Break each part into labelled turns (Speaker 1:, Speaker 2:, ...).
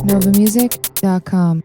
Speaker 1: novamusic.com.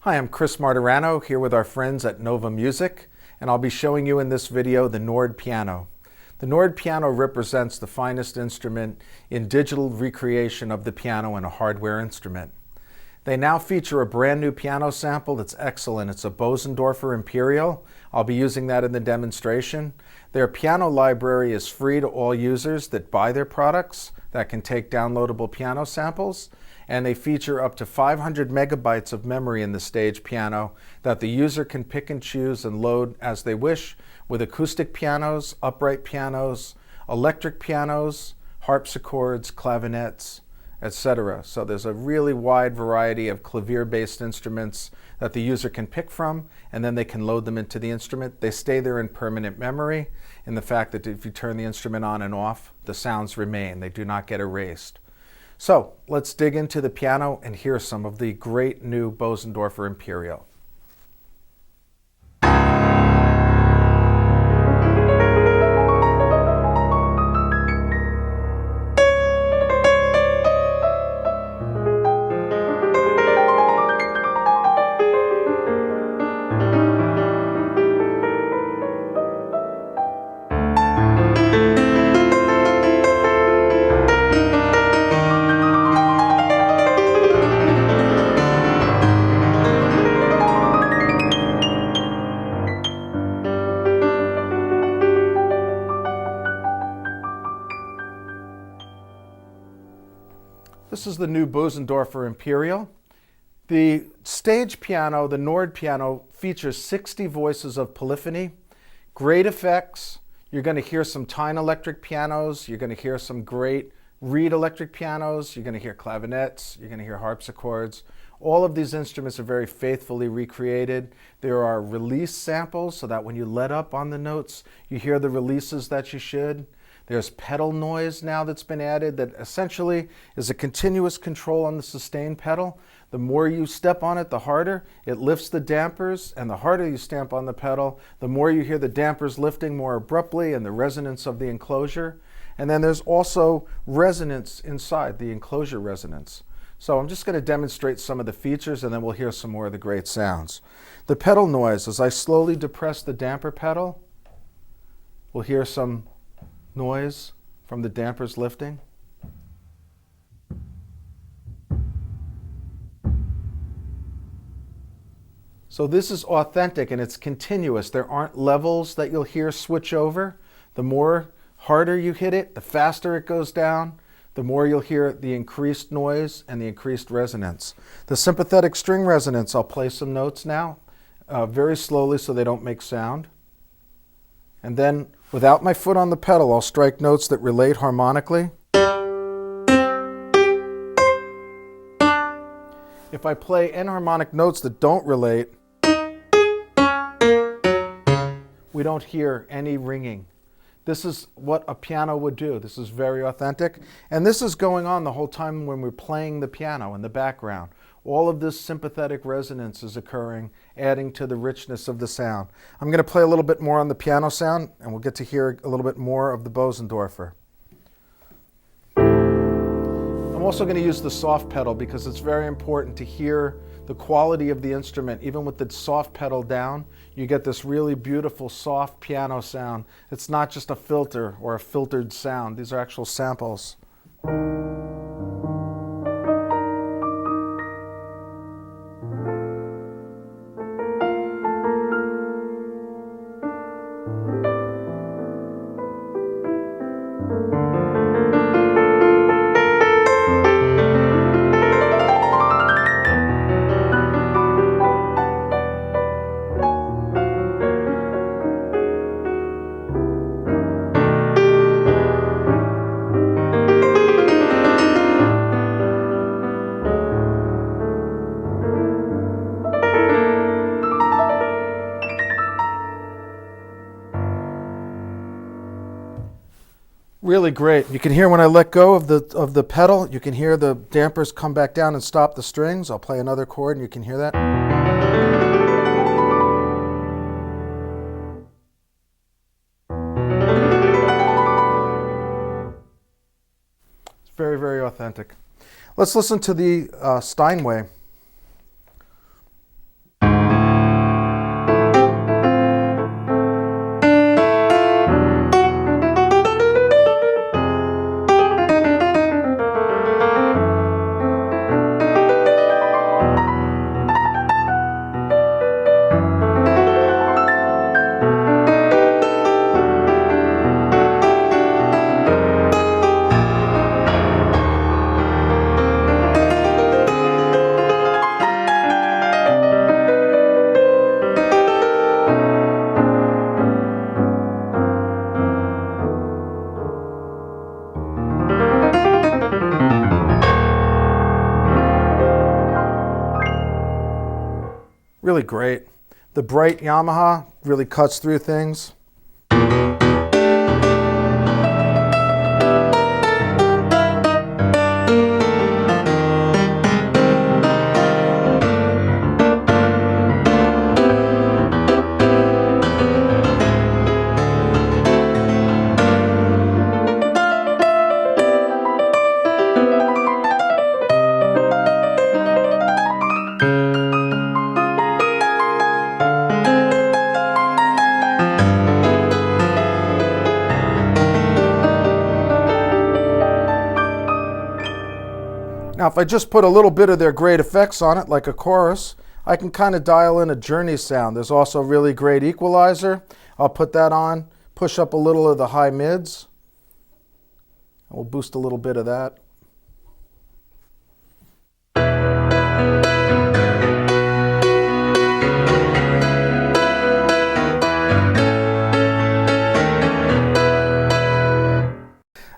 Speaker 2: Hi, I'm Chris Martirano here with our friends at Nova Music, and I'll be showing you in this video the Nord piano. The Nord piano represents the finest instrument in digital recreation of the piano and a hardware instrument. They now feature a brand new piano sample that's excellent. It's a Bosendorfer Imperial. I'll be using that in the demonstration. Their piano library is free to all users that buy their products that can take downloadable piano samples, and they feature up to 500 megabytes of memory in the stage piano that the user can pick and choose and load as they wish with acoustic pianos, upright pianos, electric pianos, harpsichords, clavinets, etc. So there's a really wide variety of clavier-based instruments that the user can pick from, and then they can load them into the instrument. They stay there in permanent memory in the fact that if you turn the instrument on and off, the sounds remain. They do not get erased. So let's dig into the piano and hear some of the great new Bosendorfer Imperial. This is the new Bosendorfer Imperial. The stage piano, the Nord piano, features 60 voices of polyphony, great effects. You're going to hear some Tyne electric pianos. You're going to hear some great reed electric pianos. You're going to hear clavinets. You're going to hear harpsichords. All of these instruments are very faithfully recreated. There are release samples so that when you let up on the notes, you hear the releases that you should. There's pedal noise now that's been added that essentially is a continuous control on the sustain pedal. The more you step on it, the harder. It lifts the dampers, and the harder you stamp on the pedal, the more you hear the dampers lifting more abruptly and the resonance of the enclosure. And then there's also resonance inside, the enclosure resonance. So I'm just going to demonstrate some of the features, and then we'll hear some more of the great sounds. The pedal noise, as I slowly depress the damper pedal, we'll hear some noise from the dampers lifting. So this is authentic and it's continuous. There aren't levels that you'll hear switch over. The more harder you hit it, the faster it goes down, the more you'll hear the increased noise and the increased resonance. The sympathetic string resonance, I'll play some notes now, very slowly so they don't make sound. And then, without my foot on the pedal, I'll strike notes that relate harmonically. If I play enharmonic notes that don't relate, we don't hear any ringing. This is what a piano would do. This is very authentic. And this is going on the whole time when we're playing the piano in the background. All of this sympathetic resonance is occurring, adding to the richness of the sound. I'm going to play a little bit more on the piano sound, and we'll get to hear a little bit more of the Bosendorfer. I'm also going to use the soft pedal because it's very important to hear the quality of the instrument. Even with the soft pedal down, you get this really beautiful soft piano sound. It's not just a filter or a filtered sound. These are actual samples. Really great. You can hear when I let go of the pedal, you can hear the dampers come back down and stop the strings. I'll play another chord and you can hear that. It's very, very authentic. Let's listen to the Steinway. Really great. The bright Yamaha really cuts through things. Now, if I just put a little bit of their great effects on it, like a chorus, I can kind of dial in a Journey sound. There's also a really great equalizer. I'll put that on, push up a little of the high mids. We'll boost a little bit of that.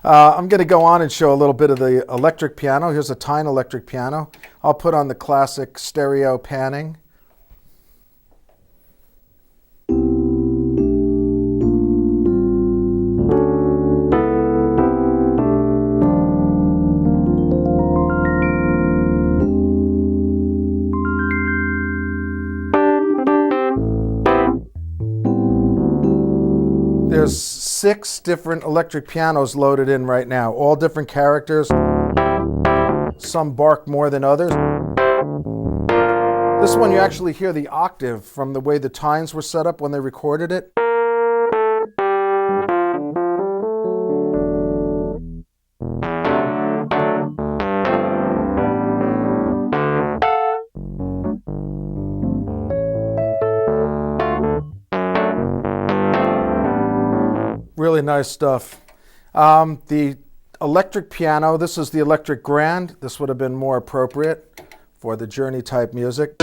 Speaker 2: I'm going to go on and show a little bit of the electric piano. Here's a Tyne electric piano. I'll put on the classic stereo panning. There's 6 different electric pianos loaded in right now, all different characters. Some bark more than others. This one you actually hear the octave from the way the Tynes were set up when they recorded it. Really nice stuff. The electric piano, this is the electric grand. This would have been more appropriate for the Journey type music.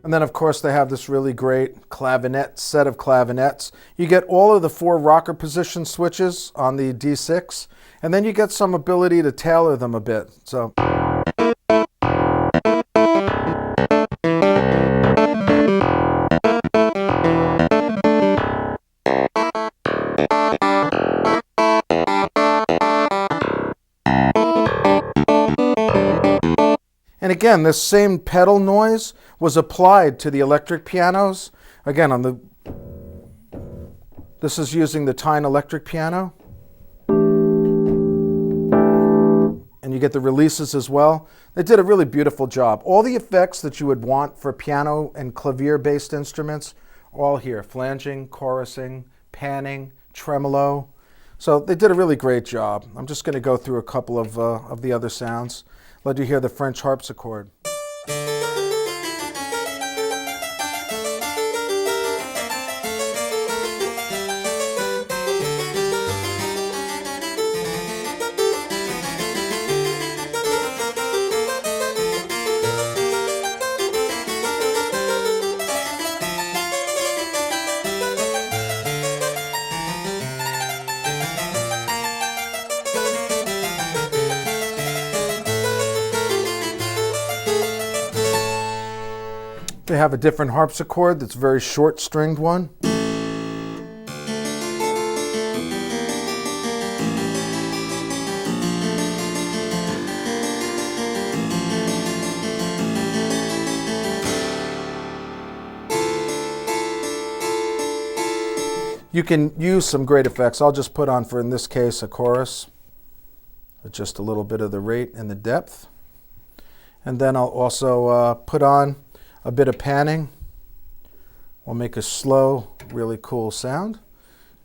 Speaker 2: And then of course they have this really great clavinet set of clavinets. You get all of the 4 rocker position switches on the D6, and then you get some ability to tailor them a bit. So. And again, this same pedal noise was applied to the electric pianos. Again, this is using the Tyne electric piano. And you get the releases as well. They did a really beautiful job. All the effects that you would want for piano and clavier-based instruments, all here. Flanging, chorusing, panning, tremolo. So they did a really great job. I'm just going to go through a couple of the other sounds. Let you hear the French harpsichord. They have a different harpsichord that's a very short stringed one. You can use some great effects. I'll just put on, for in this case, a chorus with just a little bit of the rate and the depth. And then I'll also put on a bit of panning. We'll make a slow, really cool sound.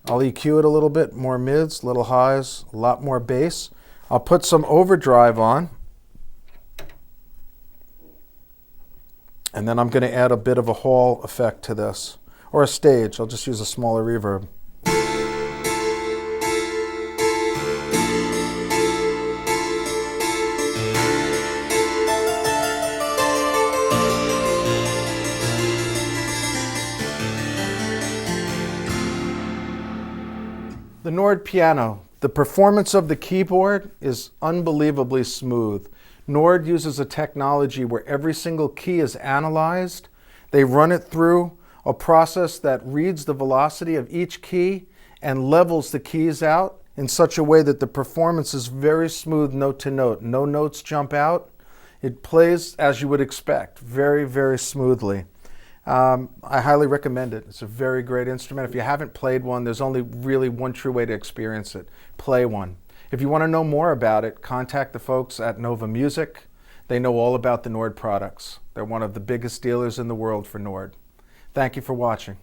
Speaker 2: I'll EQ it a little bit, more mids, little highs, a lot more bass. I'll put some overdrive on. And then I'm going to add a bit of a hall effect to this, or a stage. I'll just use a smaller reverb. The Nord piano. The performance of the keyboard is unbelievably smooth. Nord uses a technology where every single key is analyzed. They run it through a process that reads the velocity of each key and levels the keys out in such a way that the performance is very smooth note to note. No notes jump out. It plays as you would expect, very, very smoothly. I highly recommend it. It's a very great instrument. If you haven't played one, there's only really one true way to experience it. Play one. If you want to know more about it, contact the folks at Nova Music. They know all about the Nord products. They're one of the biggest dealers in the world for Nord. Thank you for watching.